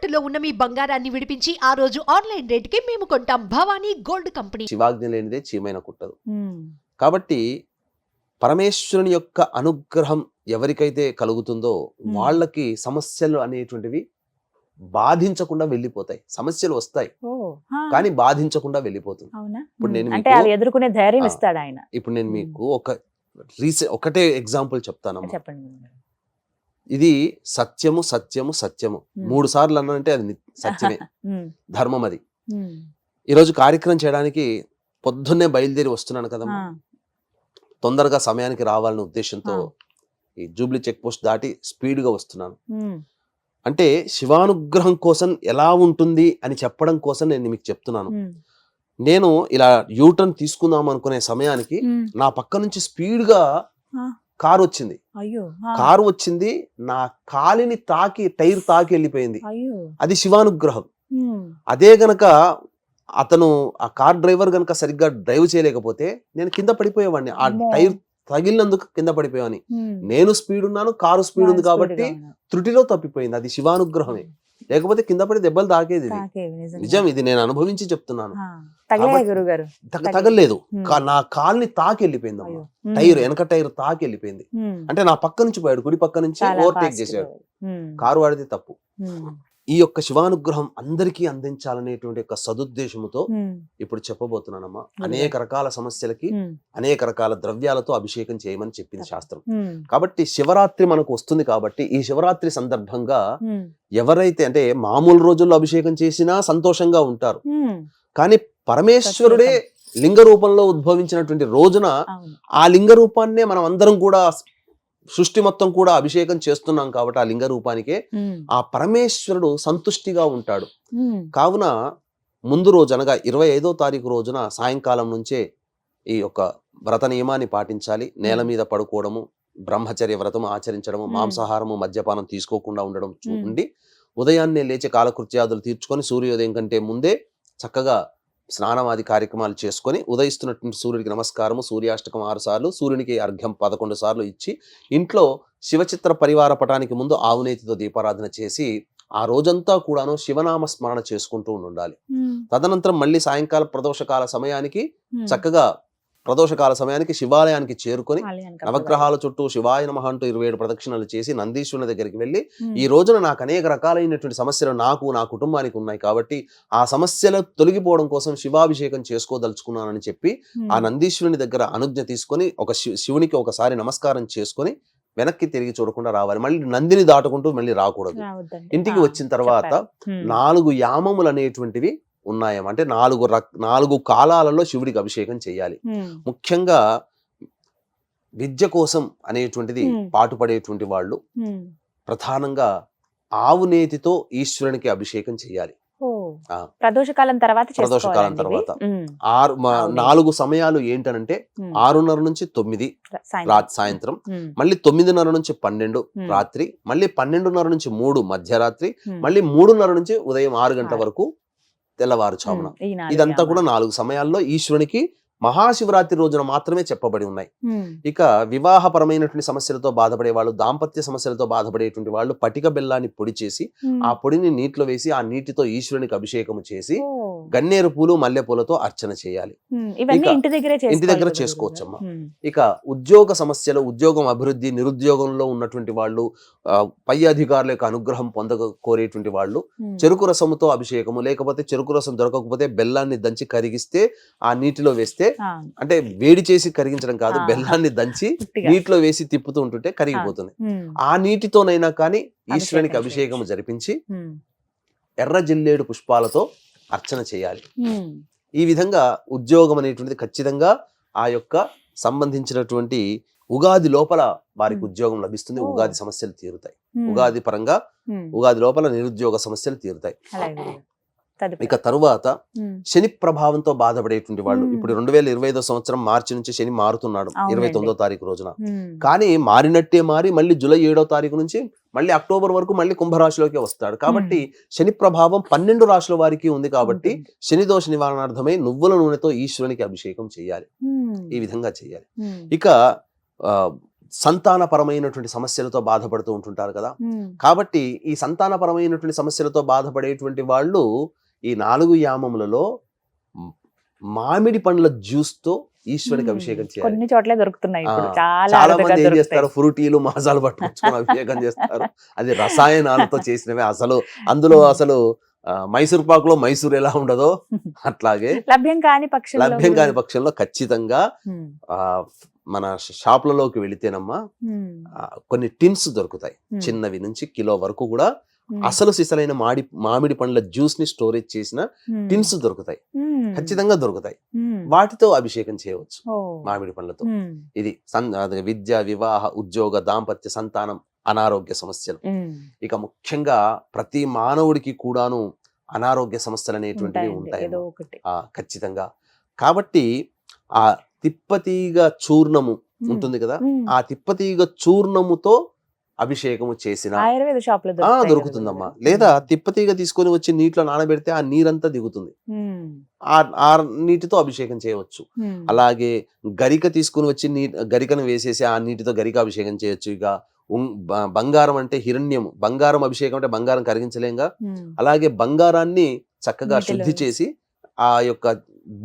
తాకట్టులో ఉన్న మీ బంగారాన్ని విడిపించి ఆ రోజు ఆన్లైన్ రేటుకి మేము కొంటాం. Bhavani gold company. శివాజ్ఞ లేనిదే చీమైన కుట్టదు. కాబట్టి పరమేశ్వరుని యొక్క అనుగ్రహం ఎవరికైతే కలుగుతుందో వాళ్ళకి సమస్యలు అనేటువంటివి బాధించకుండా వెళ్ళిపోతాయి. సమస్యలు వస్తాయి కానీ బాధించకుండా వెళ్ళిపోతుంది. ఇప్పుడు నేను ఎదుర్కొనే ధైర్యం ఇస్తాడు ఆయన. ఇప్పుడు నేను మీకు ఒకటే ఎగ్జాంపుల్ చెప్తాను. చెప్పండి. ఇది సత్యము సత్యము సత్యము 3 సార్లు అన్నంటే అది సత్యమే, ధర్మం. అది ఈరోజు కార్యక్రమం చేయడానికి పొద్దున్నే బయలుదేరి వస్తున్నాను కదమ్మా, తొందరగా సమయానికి రావాలనే ఉద్దేశంతో ఈ జూబ్లీ చెక్ పోస్ట్ దాటి స్పీడ్ గా వస్తున్నాను. అంటే శివానుగ్రహం కోసం ఎలా ఉంటుంది అని చెప్పడం కోసం నేను మీకు చెప్తున్నాను. నేను ఇలా యూటర్న్ తీసుకుందాం అనుకునే సమయానికి నా పక్క నుంచి స్పీడ్ గా కారు వచ్చింది. కారు వచ్చింది, నా కాలిని తాకి టైర్ తాకి వెళ్ళిపోయింది. అది శివానుగ్రహం. అదే గనక అతను ఆ కార్ డ్రైవర్ గనక సరిగ్గా డ్రైవ్ చేయలేకపోతే నేను కింద పడిపోయేవాడిని. ఆ టైర్ తగిలినందుకు కింద పడిపోయాని. నేను స్పీడ్ ఉన్నాను, కారు స్పీడ్ ఉంది కాబట్టి త్రుటిలో తప్పిపోయింది. అది శివానుగ్రహమే. లేకపోతే కింద పడి దెబ్బలు తాకేది. నిజం, ఇది నేను అనుభవించి చెప్తున్నాను. తగలేదు, నా కాల్ని తాకి వెళ్ళిపోయింది అమ్మ. టైర్, వెనక టైర్ తాకి వెళ్ళిపోయింది. అంటే నా పక్క నుంచి పోయాడు, కుడి పక్క నుంచి ఓవర్టేక్ చేశాడు. కారు వాడితే తప్పు. ఈ యొక్క శివానుగ్రహం అందరికీ అందించాలనేటువంటి యొక్క సదుద్దేశముతో ఇప్పుడు చెప్పబోతున్నానమ్మా. అనేక రకాల సమస్యలకి అనేక రకాల ద్రవ్యాలతో అభిషేకం చేయమని చెప్పింది శాస్త్రం. కాబట్టి శివరాత్రి మనకు వస్తుంది కాబట్టి ఈ శివరాత్రి సందర్భంగా ఎవరైతే అంటే మామూలు రోజుల్లో అభిషేకం చేసినా సంతోషంగా ఉంటారు. కానీ పరమేశ్వరుడే లింగ రూపంలో ఉద్భవించినటువంటి రోజున ఆ లింగ రూపాన్నే మనం అందరం కూడా సృష్టి మొత్తం కూడా అభిషేకం చేస్తున్నాం కాబట్టి ఆ లింగ రూపానికే ఆ పరమేశ్వరుడు సంతుష్టిగా ఉంటాడు. కావున ముందు రోజు అనగా 25వ తారీఖు రోజున సాయంకాలం నుంచే ఈ యొక్క వ్రత నియమాన్ని పాటించాలి. నేల మీద పడుకోవడము, బ్రహ్మచర్య వ్రతం ఆచరించడము, మాంసాహారము మద్యపానం తీసుకోకుండా ఉండడం ఉండి ఉదయాన్నే లేచి కాలకృత్యాదులు తీర్చుకొని సూర్యోదయం కంటే ముందే చక్కగా స్నానమాది కార్యక్రమాలు చేసుకొని ఉదయిస్తున్నటువంటి సూర్యుడికి నమస్కారము, సూర్యాష్టకం 6 సార్లు, సూర్యునికి అర్ఘ్యం 11 సార్లు ఇచ్చి ఇంట్లో శివచిత్ర పరివార పటానికి ముందు ఆవునేతితో దీపారాధన చేసి ఆ రోజంతా కూడాను శివనామ స్మరణ చేసుకుంటూ ఉండాలి. తదనంతరం మళ్ళీ సాయంకాల ప్రదోషకాల సమయానికి చక్కగా ప్రదోషకాల సమయానికి శివాలయానికి చేరుకొని నవగ్రహాల చుట్టూ శివాయ నమః అంటూ 27 ప్రదక్షిణలు చేసి నందీశ్వరుని దగ్గరికి వెళ్ళి ఈ రోజున నాకు అనేక రకాలైనటువంటి సమస్యలు నాకు నా కుటుంబానికి ఉన్నాయి కాబట్టి ఆ సమస్యలు తొలగిపోవడం కోసం శివాభిషేకం చేసుకోదలుచుకున్నానని చెప్పి ఆ నందీశ్వరుని దగ్గర అనుజ్ఞ తీసుకొని ఒక శివునికి ఒకసారి నమస్కారం చేసుకొని వెనక్కి తిరిగి చూడకుండా రావాలి. మళ్ళీ నందిని దాటుకుంటూ మళ్ళీ రాకూడదు. ఇంటికి వచ్చిన తర్వాత 4 యామములు అనేటువంటివి ఉన్నాయేమో, అంటే 4 కాలాలలో శివుడికి అభిషేకం చేయాలి. ముఖ్యంగా విద్య కోసం అనేటువంటిది పాటుపడేటువంటి వాళ్ళు ప్రధానంగా ఆవునేతితో ఈశ్వరునికి అభిషేకం చేయాలి. ప్రదోషకాలం తర్వాత 4 సమయాలు ఏంటనంటే 6:30 నుంచి 9 సాయంత్రం, మళ్ళీ 9:30 నుంచి 12 రాత్రి, మళ్ళీ 12:30 నుంచి 3 మధ్యరాత్రి, మళ్ళీ 3:30 నుంచి ఉదయం 6 గంటల వరకు తెల్లవారుచామున. ఇదంతా కూడా 4 సమయాల్లో ఈశ్వరునికి మహాశివరాత్రి రోజున మాత్రమే చెప్పబడి ఉన్నాయి. ఇక వివాహపరమైనటువంటి సమస్యలతో బాధపడే వాళ్ళు, దాంపత్య సమస్యలతో బాధపడేటువంటి వాళ్ళు పటిక బెల్లాన్ని పొడి చేసి ఆ పొడిని నీటిలో వేసి ఆ నీటితో ఈశ్వరునికి అభిషేకం చేసి గన్నేరు పూలు మల్లె పూలతో అర్చన చేయాలి. ఇంటి దగ్గర చేసుకోవచ్చమ్మా. ఇక ఉద్యోగ సమస్యలు, ఉద్యోగం అభివృద్ధి, నిరుద్యోగంలో ఉన్నటువంటి వాళ్ళు, పై అధికారుల యొక్క అనుగ్రహం కోరేటువంటి వాళ్ళు చెరుకు రసముతో అభిషేకము, లేకపోతే చెరుకు రసం దొరకకపోతే బెల్లాన్ని దంచి కరిగిస్తే ఆ నీటిలో వేస్తే, అంటే వేడి చేసి కరిగించడం కాదు, బెల్లాన్ని దంచి నీటిలో వేసి తిప్పుతూ ఉంటుంటే కరిగిపోతుంది. ఆ నీటితోనైనా కానీ ఈశ్వరునికి అభిషేకం జరిపించి ఎర్ర జిల్లేడు పుష్పాలతో అర్చన చేయాలి. ఈ విధంగా ఉద్యోగం అనేటువంటిది ఖచ్చితంగా ఆ యొక్క సంబంధించినటువంటి ఉగాది లోపల వారికి ఉద్యోగం లభిస్తుంది. ఉగాది సమస్యలు తీరుతాయి. ఉగాది పరంగా ఉగాది లోపల నిరుద్యోగ సమస్యలు తీరుతాయి. ఇక తరువాత శని ప్రభావంతో బాధపడేటువంటి వాళ్ళు, ఇప్పుడు 2025వ సంవత్సరం మార్చి నుంచి శని మారుతున్నాడు 29వ తారీఖు రోజున. కానీ మారినట్టే మారి మళ్ళీ జూలై 7వ తారీఖు నుంచి మళ్ళీ అక్టోబర్ వరకు మళ్ళీ కుంభరాశిలోకి వస్తాడు. కాబట్టి శని ప్రభావం 12 రాశుల వారికి ఉంది. కాబట్టి శని దోష నివారణార్థమై నువ్వుల నూనెతో ఈశ్వరునికి అభిషేకం చేయాలి. ఈ విధంగా చేయాలి. ఇక సంతానపరమైనటువంటి సమస్యలతో బాధపడుతూ ఉంటుంటారు కదా. కాబట్టి ఈ సంతానపరమైనటువంటి సమస్యలతో బాధపడేటువంటి వాళ్ళు ఈ 4 యామములలో మామిడి పండ్ల జ్యూస్ తో ఈశ్వరునికి అభిషేకం చేయాలి. కొన్ని చోట్ల దొరుకుతున్నాయి ఇప్పుడు, చాలా మంది ఏం చేస్తారు, ఫ్రూటీలు మాసాలు పట్టుకొచ్చుకొని అభిషేకం చేస్తారు. అది రసాయనాలతో చేసినవే. అందులో అసలు మైసూర్ పాకులో మైసూర్ ఎలా ఉండదో అట్లాగే లభ్యం కాని పక్షంలో ఖచ్చితంగా మన షాపులలోకి వెళితేనమ్మా కొన్ని టిన్స్ దొరుకుతాయి. చిన్నవి నుంచి కిలో వరకు కూడా అసలు సిసలైన మామిడి పండ్ల జ్యూస్ ని స్టోరేజ్ చేసిన టిన్స్ దొరుకుతాయి, ఖచ్చితంగా దొరుకుతాయి. వాటితో అభిషేకం చేయవచ్చు మామిడి పండ్లతో. ఇది విద్య, వివాహ, ఉద్యోగ, దాంపత్య, సంతానం, అనారోగ్య సమస్యలు. ఇక ముఖ్యంగా ప్రతి మానవుడికి కూడాను అనారోగ్య సమస్యలు అనేటువంటివి ఉంటాయి ఖచ్చితంగా. కాబట్టి ఆ తిప్పతీగ చూర్ణము ఉంటుంది కదా, ఆ తిప్పతీగ చూర్ణముతో అభిషేకము చేసిన ఆయుర్వేద షాప్ లో దొరుకుతుందమ్మా. లేదా తిప్పతీగ తీసుకొని వచ్చి నీటిలో నానబెడితే ఆ నీరంతా దిగుతుంది, ఆ నీటితో అభిషేకం చేయవచ్చు. అలాగే గరిక తీసుకుని వచ్చి గరికను వేసేసి ఆ నీటితో గరిక అభిషేకం చేయొచ్చు. ఇక బంగారం అంటే హిరణ్యము, బంగారం అభిషేకం అంటే బంగారం కరిగించలేంగా. అలాగే బంగారాన్ని చక్కగా శుద్ధి చేసి ఆ యొక్క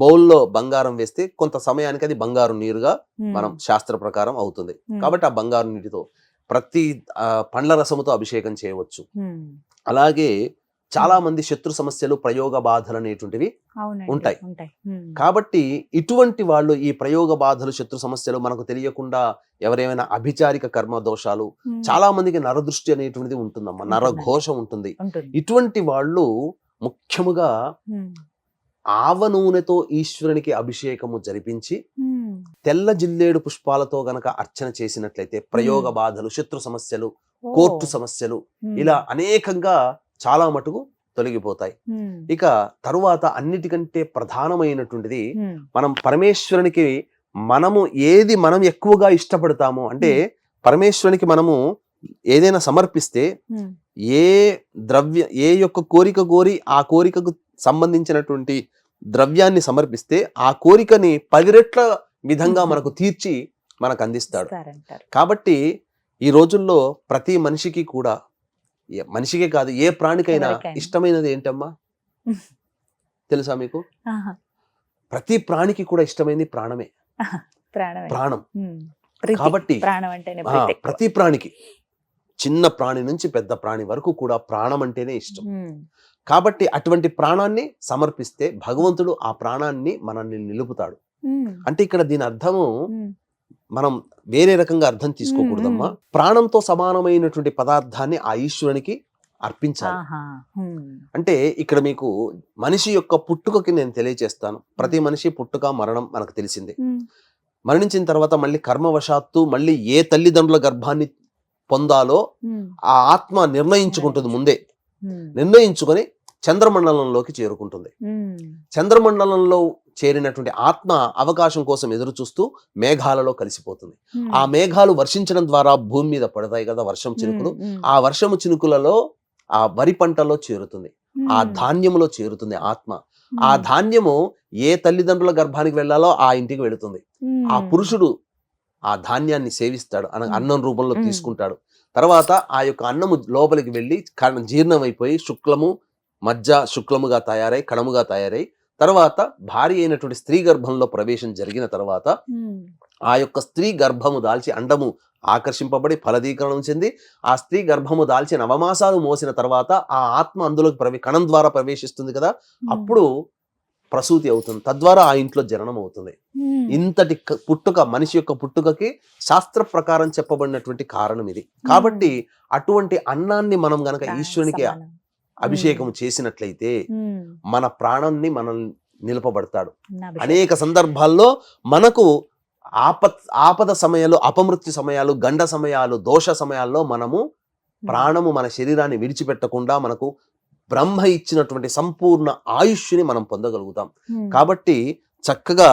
బౌల్లో బంగారం వేస్తే కొంత సమయానికి అది బంగారు నీరుగా మనం శాస్త్ర ప్రకారం అవుతుంది. కాబట్టి ఆ బంగారు నీటితో ప్రతి పండ్ల రసముతో అభిషేకం చేయవచ్చు. అలాగే చాలా మంది శత్రు సమస్యలు, ప్రయోగ బాధలు అనేటువంటివి ఉంటాయి. కాబట్టి ఇటువంటి వాళ్ళు ఈ ప్రయోగ బాధలు, శత్రు సమస్యలు మనకు తెలియకుండా ఎవరైనా అభిచారిక కర్మ దోషాలు, చాలా మందికి నరదృష్టి అనేటువంటిది ఉంటుందమ్మా, నరఘోష ఉంటుంది. ఇటువంటి వాళ్ళు ముఖ్యముగా ఆవ నూనెతో ఈశ్వరునికి అభిషేకము జరిపించి తెల్ల జిల్లేడు పుష్పాలతో గనక అర్చన చేసినట్లయితే ప్రయోగ బాధలు, శత్రు సమస్యలు, కోర్టు సమస్యలు ఇలా అనేకంగా చాలా మటుకు తొలగిపోతాయి. ఇక తరువాత అన్నిటికంటే ప్రధానమైనటువంటిది మనం పరమేశ్వరునికి మనం ఎక్కువగా ఇష్టపడతామో అంటే పరమేశ్వరునికి మనము ఏదైనా సమర్పిస్తే ఏ యొక్క కోరిక కోరి ఆ కోరికకు సంబంధించినటువంటి ద్రవ్యాన్ని సమర్పిస్తే ఆ కోరికని 10 రెట్ల విధంగా మనకు తీర్చి మనకు అందిస్తాడు. కాబట్టి ఈ రోజుల్లో ప్రతి మనిషికి కూడా, మనిషికే కాదు ఏ ప్రాణికైనా ఇష్టమైనది ఏంటమ్మా తెలుసా మీకు? ప్రతి ప్రాణికి కూడా ఇష్టమైనది ప్రాణమే, ప్రాణం. కాబట్టి ప్రతి ప్రాణికి, చిన్న ప్రాణి నుంచి పెద్ద ప్రాణి వరకు కూడా ప్రాణం అంటేనే ఇష్టం. కాబట్టి అటువంటి ప్రాణాన్ని సమర్పిస్తే భగవంతుడు ఆ ప్రాణాన్ని మనల్ని నిలుపుతాడు. అంటే ఇక్కడ దీని అర్థము మనం వేరే రకంగా అర్థం తీసుకోకూడదమ్మా. ప్రాణంతో సమానమైనటువంటి పదార్థాన్ని ఆ ఈశ్వరునికి అర్పించాలి. అంటే ఇక్కడ మీకు మనిషి యొక్క పుట్టుకకి నేను తెలియజేస్తాను. ప్రతి మనిషి పుట్టుక, మరణం మనకు తెలిసిందే. మరణించిన తర్వాత మళ్ళీ కర్మవశాత్తు మళ్ళీ ఏ తల్లిదండ్రుల గర్భాన్ని పొందాలో ఆ ఆత్మ నిర్ణయించుకుంటుంది. ముందే నిర్ణయించుకొని చంద్రమండలంలోకి చేరుకుంటుంది. చంద్రమండలంలో చేరినటువంటి ఆత్మ అవకాశం కోసం ఎదురు చూస్తూ మేఘాలలో కలిసిపోతుంది. ఆ మేఘాలు వర్షించడం ద్వారా భూమి మీద పడతాయి కదా వర్షం చినుకులు. ఆ వర్షము చినుకులలో ఆ వరి పంటలో చేరుతుంది, ఆ ధాన్యములో చేరుతుంది ఆత్మ. ఆ ధాన్యము ఏ తల్లిదండ్రుల గర్భానికి వెళ్ళాలో ఆ ఇంటికి వెళుతుంది. ఆ పురుషుడు ఆ ధాన్యాన్ని సేవిస్తాడు, అన్నం రూపంలో తీసుకుంటాడు. తర్వాత ఆ యొక్క అన్నము లోపలికి వెళ్ళి జీర్ణమైపోయి శుక్లముగా తయారై కణముగా తయారై తర్వాత భార్య అయినటువంటి స్త్రీ గర్భంలో ప్రవేశం జరిగిన తర్వాత ఆ యొక్క స్త్రీ గర్భము దాల్చి అండము ఆకర్షింపబడి ఫలదీకరణం చెంది ఆ స్త్రీ గర్భము దాల్చి 9 మాసాలు మోసిన తర్వాత ఆ ఆత్మ అందులోకి కణం ద్వారా ప్రవేశిస్తుంది కదా, అప్పుడు ప్రసూతి అవుతుంది. తద్వారా ఆ ఇంట్లో జననం అవుతుంది. ఇంతటి పుట్టుక, మనిషి యొక్క పుట్టుకకి శాస్త్ర ప్రకారం చెప్పబడినటువంటి కారణం ఇది. కాబట్టి అటువంటి అన్నాన్ని మనం గనక ఈశ్వరునికి అభిషేకం చేసినట్లయితే మన ప్రాణాన్ని మనం నిలపబడతాడు. అనేక సందర్భాల్లో మనకు ఆపద సమయాలు, అపమృత్యు సమయాలు, గండ సమయాలు, దోష సమయాల్లో మనము ప్రాణము మన శరీరాన్ని విడిచిపెట్టకుండా మనకు బ్రహ్మ ఇచ్చినటువంటి సంపూర్ణ ఆయుష్ని మనం పొందగలుగుతాం. కాబట్టి చక్కగా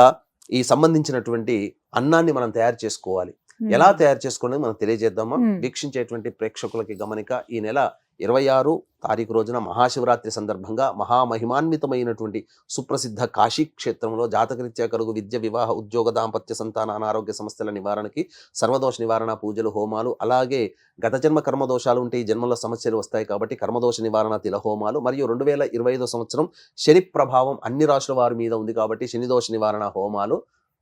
ఈ సంబంధించినటువంటి అన్నాన్ని మనం తయారు చేసుకోవాలి. ఎలా తయారు చేసుకోవడం మనం తెలియజేద్దామా? Hmm. వీక్షించేటువంటి ప్రేక్షకులకి గమనిక, ఈ నెల 26 తారీఖు రోజున మహాశివరాత్రి సందర్భంగా మహామహిమాన్వితమైనటువంటి సుప్రసిద్ధ కాశీ క్షేత్రంలో జాతకరీత్యా కలుగు విద్య, వివాహ, ఉద్యోగ, దాంపత్య, సంతాన, అనారోగ్య సమస్యల నివారణకి సర్వదోష నివారణ పూజలు, హోమాలు, అలాగే గత జన్మ కర్మదోషాలు ఉంటే ఈ జన్మలో సమస్యలు వస్తాయి కాబట్టి కర్మదోష నివారణ తిల హోమాలు, మరియు 2025 సంవత్సరం శని ప్రభావం అన్ని రాశుల వారి మీద ఉంది కాబట్టి శని దోష నివారణ హోమాలు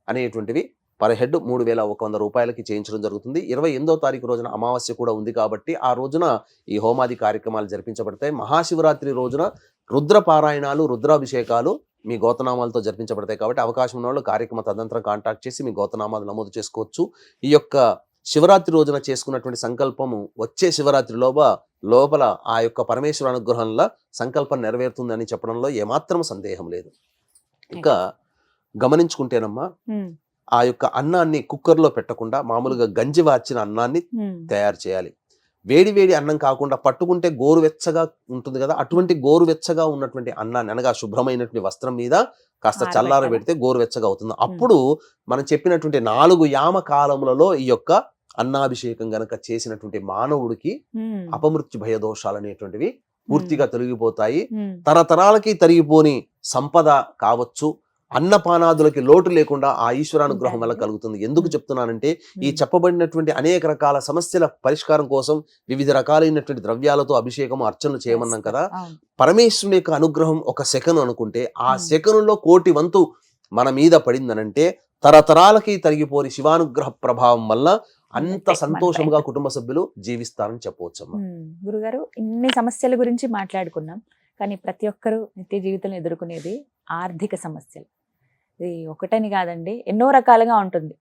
అనేటువంటివి పర్ హెడ్ 3,100 రూపాయలకి చేయించడం జరుగుతుంది. 28వ తారీఖు రోజున అమావాస్య కూడా ఉంది కాబట్టి ఆ రోజున ఈ హోమాది కార్యక్రమాలు జరిపించబడతాయి. మహాశివరాత్రి రోజున రుద్ర పారాయణాలు, రుద్రాభిషేకాలు మీ గోతనామాలతో జరిపించబడతాయి కాబట్టి అవకాశం ఉన్న వాళ్ళు కార్యక్రమ తదనంతరం కాంటాక్ట్ చేసి మీ గోతనామాలు నమోదు చేసుకోవచ్చు. ఈ యొక్క శివరాత్రి రోజున చేసుకున్నటువంటి సంకల్పము వచ్చే శివరాత్రి లోపల ఆ యొక్క పరమేశ్వర అనుగ్రహంలో సంకల్పం నెరవేరుతుందని చెప్పడంలో ఏమాత్రం సందేహం లేదు. ఇంకా గమనించుకుంటేనమ్మా, ఆ యొక్క అన్నాన్ని కుక్కర్లో పెట్టకుండా మామూలుగా గంజి వార్చిన అన్నాన్ని తయారు చేయాలి. వేడి వేడి అన్నం కాకుండా పట్టుకుంటే గోరువెచ్చగా ఉంటుంది కదా, అటువంటి గోరువెచ్చగా ఉన్నటువంటి అన్నాన్ని, అనగా శుభ్రమైనటువంటి వస్త్రం మీద కాస్త చల్లార పెడితే గోరువెచ్చగా అవుతుంది. అప్పుడు మనం చెప్పినటువంటి 4 యామ కాలములలో ఈ యొక్క అన్నాభిషేకం గనక చేసినటువంటి మానవుడికి అపమృత్యు భయ దోషాలు అనేటువంటివి పూర్తిగా తొలగిపోతాయి. తరతరాలకి తరిగిపోని సంపద కావచ్చు, అన్నపానాదులకి లోటు లేకుండా ఆ ఈశ్వరానుగ్రహం వల్ల కలుగుతుంది. ఎందుకు చెప్తున్నానంటే ఈ చెప్పబడినటువంటి అనేక రకాల సమస్యల పరిష్కారం కోసం వివిధ రకాలైనటువంటి ద్రవ్యాలతో అభిషేకం, అర్చనలు చేయమన్నాం కదా. పరమేశ్వరుని యొక్క అనుగ్రహం ఒక సెకను అనుకుంటే ఆ సెకనులో 1,000,000 వంతు మన మీద పడిందనంటే తరతరాలకి తరిగిపోని శివానుగ్రహ ప్రభావం వల్ల అంత సంతోషంగా కుటుంబ సభ్యులు జీవిస్తారని చెప్పవచ్చమ్మా. గురుగారు, ఇన్ని సమస్యల గురించి మాట్లాడుకున్నాం, కానీ ప్రతి ఒక్కరూ నిత్య జీవితంలో ఎదుర్కొనేది ఆర్థిక సమస్యలు. ఇది ఒకటని కాదండి, ఎన్నో రకాలుగా ఉంటుంది.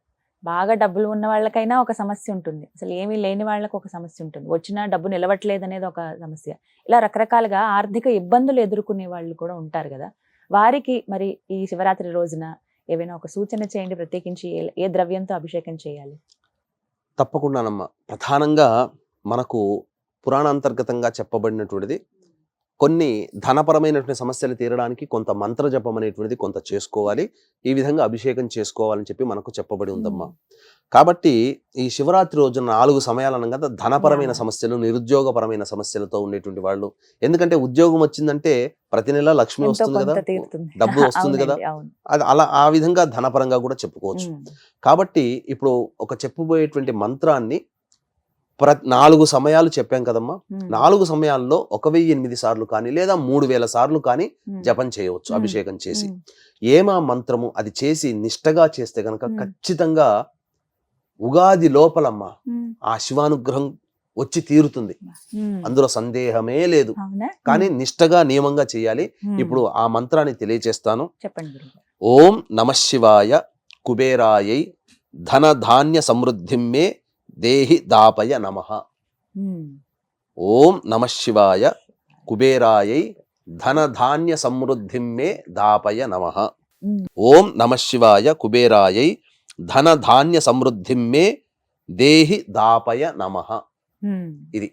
బాగా డబ్బులు ఉన్న వాళ్ళకైనా ఒక సమస్య ఉంటుంది, అసలు ఏమీ లేని వాళ్ళకి ఒక సమస్య ఉంటుంది, వచ్చినా డబ్బు నిలవట్లేదు అనేది ఒక సమస్య. ఇలా రకరకాలుగా ఆర్థిక ఇబ్బందులు ఎదుర్కొనే వాళ్ళు కూడా ఉంటారు కదా. వారికి మరి ఈ శివరాత్రి రోజున ఏవైనా ఒక సూచన చేయండి, ప్రత్యేకించి ఏ ద్రవ్యంతో అభిషేకం చేయాలి? తప్పకుండానమ్మా. ప్రధానంగా మనకు పురాణాంతర్గతంగా చెప్పబడినటువంటిది కొన్ని ధనపరమైనటువంటి సమస్యలు తీరడానికి కొంత మంత్ర జపం అనేటువంటిది కొంత చేసుకోవాలి, ఈ విధంగా అభిషేకం చేసుకోవాలని చెప్పి మనకు చెప్పబడి ఉందమ్మా. కాబట్టి ఈ శివరాత్రి రోజున 4 సమయాలు అనగా ధనపరమైన సమస్యలు, నిరుద్యోగపరమైన సమస్యలతో ఉండేటువంటి వాళ్ళు, ఎందుకంటే ఉద్యోగం వచ్చిందంటే ప్రతి నెల లక్ష్మి వస్తుంది కదా, డబ్బు వస్తుంది కదా, అది అలా ఆ విధంగా ధనపరంగా కూడా చెప్పుకోవచ్చు. కాబట్టి ఇప్పుడు ఒక చెప్పబోయేటువంటి మంత్రాన్ని 4 సమయాలు చెప్పాం కదమ్మా. 4 సమయాల్లో 1008 సార్లు కానీ లేదా 3000 సార్లు కానీ జపం చేయవచ్చు అభిషేకం చేసి. ఏమా మంత్రము అది చేసి నిష్టగా చేస్తే గనక ఖచ్చితంగా ఉగాది లోపలమ్మా ఆ శివానుగ్రహం వచ్చి తీరుతుంది, అందులో సందేహమే లేదు. కానీ నిష్టగా నియమంగా చేయాలి. ఇప్పుడు ఆ మంత్రాన్ని తెలియచేస్తాను. చెప్పండి. ఓం నమః శివాయ కుబేరాయై ధన ధాన్య సమృద్ధిం మే దేహి దాపయ నమః. ఓం నమః శివాయ కుబేరాయై ధన ధాన్య సమృద్ధిం మే దాపయ నమః. ఓం నమః శివాయ కుబేరాయై ధన ధాన్య సమృద్ధిం మే దేహి దాపయ నమః. ఇది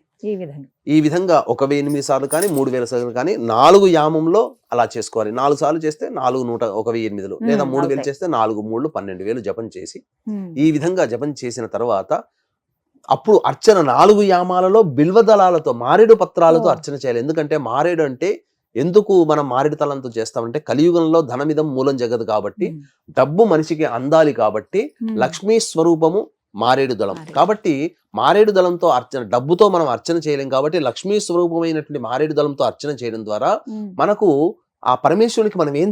ఈ విధంగా 1008 సార్లు కానీ 3000 సార్లు కానీ 4 యామంలో అలా చేసుకోవాలి. 4 సార్లు చేస్తే 4,108 లేదా 3000 చేస్తే 4 3 12,000 జపం చేసి ఈ విధంగా జపం చేసిన తర్వాత అప్పుడు అర్చన 4 యామాలలో బిల్వదళాలతో, మారేడు పత్రాలతో అర్చన చేయాలి. ఎందుకంటే మారేడు అంటే ఎందుకు మనం మారేడు తలంతో చేస్తామంటే కలియుగంలో ధనమిదం మూలం జగదు కాబట్టి, డబ్బు మనిషికి అందాలి కాబట్టి లక్ష్మీ స్వరూపము మారేడు దళం కాబట్టి మారేడు దళంతో అర్చన, డబ్బుతో మనం అర్చన చేయలేం కాబట్టి లక్ష్మీ స్వరూపమైనటువంటి మారేడు దళంతో అర్చన చేయడం ద్వారా మనకు ఆ పరమేశ్వరునికి మనం ఏం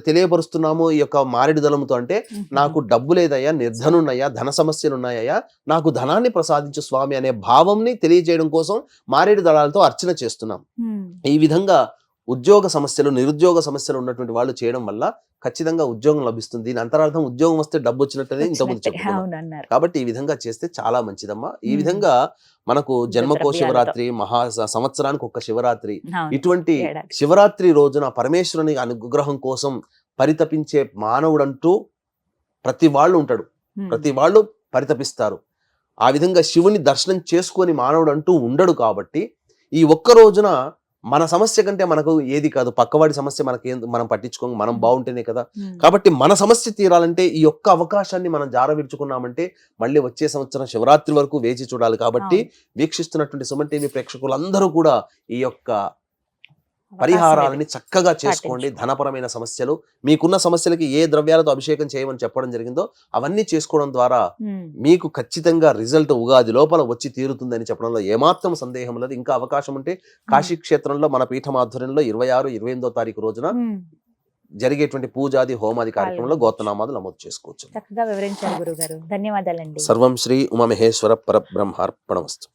తెలియపరుస్తున్నాము ఈ యొక్క మారేడు దళంతో అంటే, నాకు డబ్బు లేదయ్యా, నిర్ధనున్నయ్యా, ధన సమస్యలు ఉన్నాయ్యా, నాకు ధనాన్ని ప్రసాదించు స్వామి అనే భావంని తెలియజేయడం కోసం మారేడు దళాలతో అర్చన చేస్తున్నాం. ఈ విధంగా ఉద్యోగ సమస్యలు, నిరుద్యోగ సమస్యలు ఉన్నటువంటి వాళ్ళు చేయడం వల్ల ఖచ్చితంగా ఉద్యోగం లభిస్తుంది. దీని అంతరార్థం ఉద్యోగం వస్తే డబ్బు వచ్చినట్టు ఇంతకుముందు చెప్పుకున్నాం. కాబట్టి ఈ విధంగా చేస్తే చాలా మంచిదమ్మా. ఈ విధంగా మనకు జన్మకో శివరాత్రి, మహా సంవత్సరానికి ఒక శివరాత్రి, ఇటువంటి శివరాత్రి రోజున పరమేశ్వరుని అనుగ్రహం కోసం పరితపించే మానవుడంటూ ప్రతి వాళ్ళు ఉంటాడు, ప్రతి వాళ్ళు పరితపిస్తారు. ఆ విధంగా శివుని దర్శనం చేసుకొని మానవుడు అంటూ ఉండడు. కాబట్టి ఈ ఒక్క రోజున మన సమస్య కంటే మనకు ఏది కాదు, పక్కవాడి సమస్య మనకి మనం పట్టించుకోం, మనం Hmm. బాగుంటేనే కదా. ఉమ్. కాబట్టి మన సమస్య తీరాలంటే ఈ యొక్క అవకాశాన్ని మనం జారవిడుచుకున్నామంటే మళ్ళీ వచ్చే సంవత్సరం శివరాత్రి వరకు వేచి చూడాలి. కాబట్టి వీక్షిస్తున్నటువంటి సుమన్ టీవీ ప్రేక్షకులందరూ కూడా ఈ యొక్క అవకాశం పరిహారాలని ఇది. చక్కగా చేసుకోండి. ధనపరమైన సమస్యలు, మీకున్న సమస్యలకి ఏ ద్రవ్యాలతో అభిషేకం చేయమని చెప్పడం జరిగిందో అవన్నీ చేసుకోవడం ద్వారా ఉమ్. మీకు ఖచ్చితంగా రిజల్ట్ ఉగాది లోపల వచ్చి తీరుతుందని చెప్పడంలో ఏమాత్రం సందేహం లేదు. ఇంకా అవకాశం ఉంటే కాశీ క్షేత్రంలో మన పీఠం ఆధ్వర్యంలో 26, 28వ తారీఖు రోజున ఉమ్. జరిగేటువంటి పూజాది హోమాది కార్యక్రమంలో పాల్గొనవచ్చు. గోత్రనామాలు నమోదు చేసుకోవచ్చు. చక్కగా వివరించారు గురుగారు. ధన్యవాదాలండి. సర్వం శ్రీ ఉమామహేశ్వర పరబ్రహ్మార్పణమస్తు.